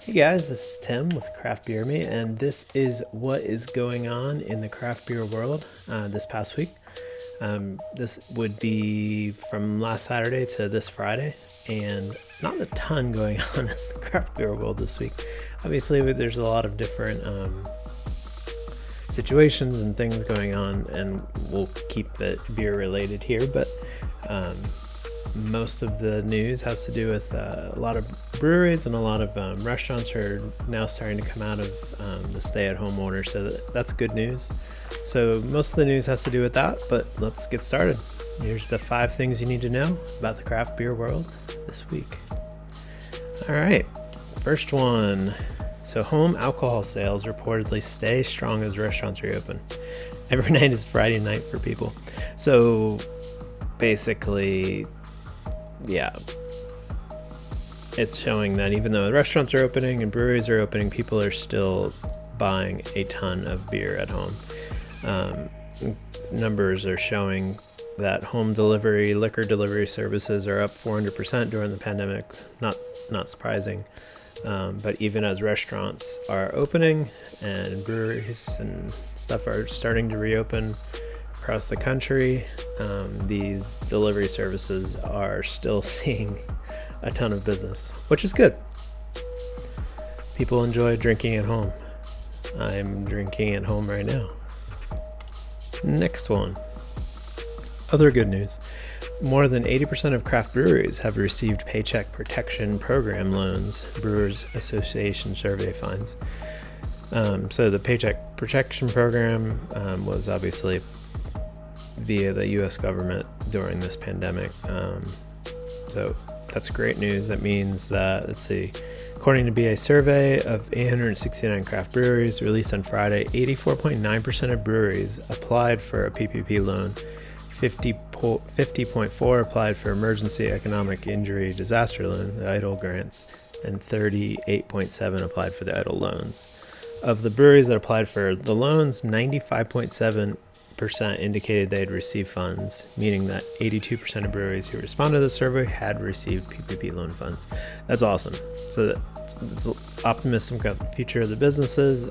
Hey guys, this is Tim with Craft Beer Me, and this is what is going on in the craft beer world this past week. This would be from last Saturday to this Friday, and not a ton going on in the craft beer world this week. Obviously, there's a lot of different situations and things going on, and we'll keep it beer related here, but most of the news has to do with a lot of breweries and a lot of restaurants are now starting to come out of the stay-at-home order, so that's good news. So most of the news has to do with that, but let's get started. Here's the 5 things you need to know about the craft beer world this week. All right, first one. So home alcohol sales reportedly stay strong as restaurants reopen. Every night is Friday night for people. So basically, yeah, it's showing that even though restaurants are opening and breweries are opening, people are still buying a ton of beer at home. Numbers are showing that home delivery, liquor delivery services are up 400% during the pandemic. Not surprising. But even as restaurants are opening and breweries and stuff are starting to reopen across the country, these delivery services are still seeing a ton of business, which is good. People enjoy drinking at home. I'm drinking at home right now. Next one. Other good news. More than 80% of craft breweries have received Paycheck Protection Program loans, Brewers Association survey finds. So the Paycheck Protection Program was obviously via the U.S. government during this pandemic. So that's great news. That means that, let's see, according to BA survey of 869 craft breweries released on Friday, 84.9% of breweries applied for a PPP loan. 50.4 applied for emergency economic injury disaster loan, the EIDL grants, and 38.7 applied for the EIDL loans. Of the breweries that applied for the loans, 95.7% indicated they had received funds, meaning that 82% of breweries who responded to the survey had received PPP loan funds. That's awesome. So that's optimism about the future of the businesses,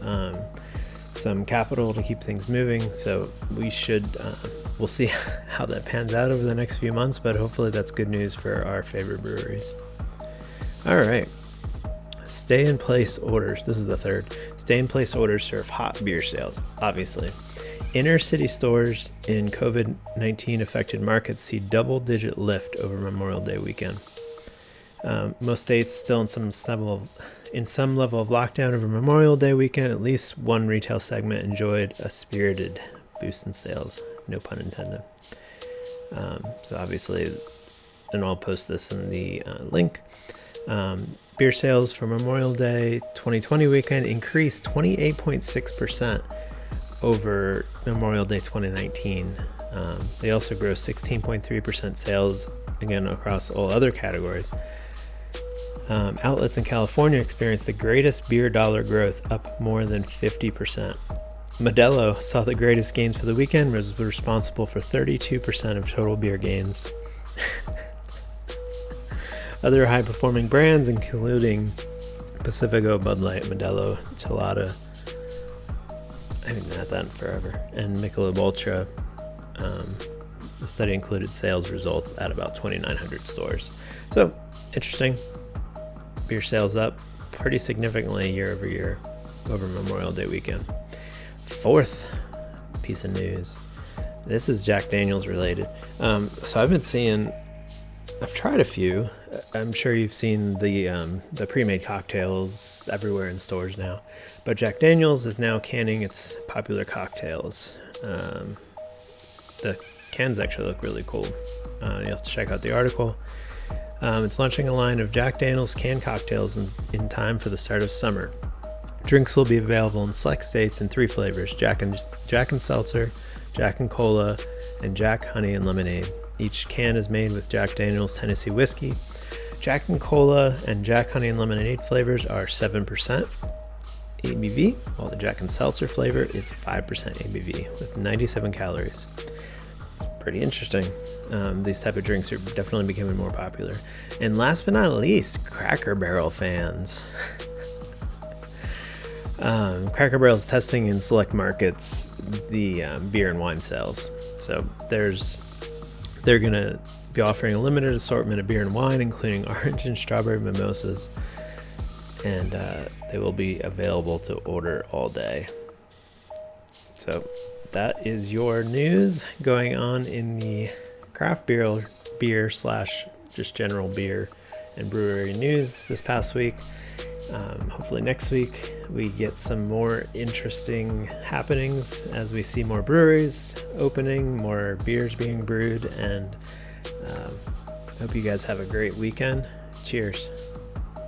some capital to keep things moving. So we'll see how that pans out over the next few months, but hopefully that's good news for our favorite breweries. All right. Stay in place orders. This is the third. Stay in place orders serve hot beer sales, obviously. Inner city stores in COVID-19 affected markets see double-digit lift over Memorial Day weekend. Most states still in some level of lockdown over Memorial Day weekend. At least one retail segment enjoyed a spirited boost in sales. No pun intended. So obviously, and I'll post this in the link. Beer sales for Memorial Day 2020 weekend increased 28.6% over Memorial Day 2019. They also grow 16.3% sales, again, across all other categories. Outlets in California experienced the greatest beer dollar growth, up more than 50%. Modelo saw the greatest gains for the weekend, was responsible for 32% of total beer gains. Other high-performing brands, including Pacifico, Bud Light, Modelo, Chelada, I haven't had that in forever, and Michelob Ultra. The study included sales results at about 2,900 stores. So, interesting. Beer sales up pretty significantly year over year over Memorial Day weekend. Fourth piece of news. This is Jack Daniel's related. So I've tried a few. I'm sure you've seen the pre-made cocktails everywhere in stores now. But Jack Daniel's is now canning its popular cocktails. The cans actually look really cool. You have to check out the article. It's launching a line of Jack Daniel's canned cocktails in time for the start of summer. Drinks will be available in select states in 3 flavors: Jack and Seltzer, Jack and Cola, and Jack Honey and Lemonade. Each can is made with Jack Daniel's Tennessee whiskey. Jack and Cola and Jack Honey and Lemonade flavors are 7% ABV, while the Jack and Seltzer flavor is 5% ABV with 97 calories. It's pretty interesting. These type of drinks are definitely becoming more popular. And last but not least, Cracker Barrel fans. Cracker Barrel is testing in select markets the beer and wine sales. So they're gonna be offering a limited assortment of beer and wine, including orange and strawberry mimosas, and they will be available to order all day. So that is your news going on in the craft beer slash just general beer and brewery news this past week. Hopefully next week we get some more interesting happenings as we see more breweries opening, more beers being brewed, and hope you guys have a great weekend. Cheers.